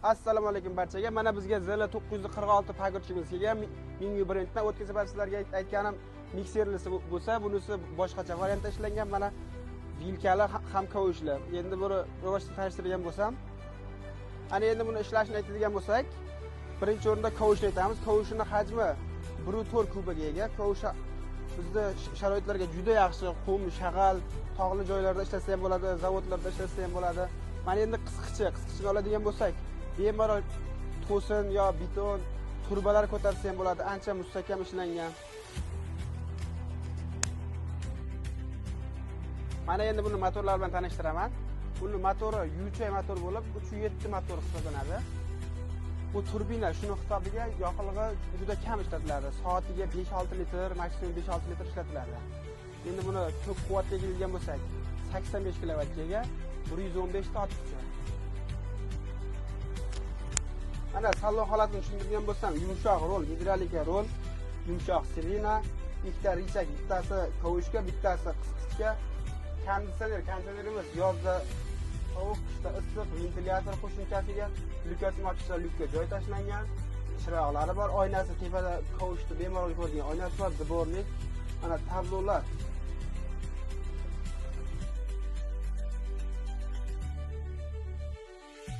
Assalomu alaykum barchaga. Mana bizga ZL946 pagochimiz kelgan. Mingyu brenddan o'tgan safar sizlarga aytganim mikserlisi bo'lsa, bunisi boshqacha variantda ishlangan. Mana vilkali ham kavushli. Endi buni ro'yxatda tanishtirgan bo'lsam, ana endi buni ishlashini aytadigan bo'lsak, birinchi o'rinda kavushni aytamiz. Kavushining hajmi 1.4 kubaga ega. Kavush bizda sharoitlarga juda yaxshi, qum, shag'al, tog'li joylarda ishlasa ham bo'ladi, zavodlarda ishlasa ham bo'ladi. Mana endi qisqichini oladigan bo'lsak, bemalol to'sin yo beton turbalar ko'tarsa ham bo'ladi, ancha mustahkam ishlangan. Mana endi buni motorlar bilan tanishtiraman. Buni motori U-chay motor bo'lib, 307 motor hisoblanadi. Bu turbina shuni hisobiga yoqilg'i juda kam ishlatiladi. Soatiga 5-6 litr, maksimum 5-6 litr ishlatiladi. Endi buni ko'p quvvatga kelgan bo'lsak, 85 kilovatga 115 ta otibchi. Ana salon holatini tushuntirgan bo'lsam, yumshoq rol, gidrolika rol, yumshoq sirena, ikkita richak, bittasi kavushga, bittasi qisqichga, konditsionerimiz yozda sovuq, qishda issiq, ventilyator qo'shimchasiga, lyukasmochcha lyukka joy tashlangan, chiroqlari bor, oynasi tepada kavushni bemalol ko'radigan oynasi bor, dvorlik, mana tablolar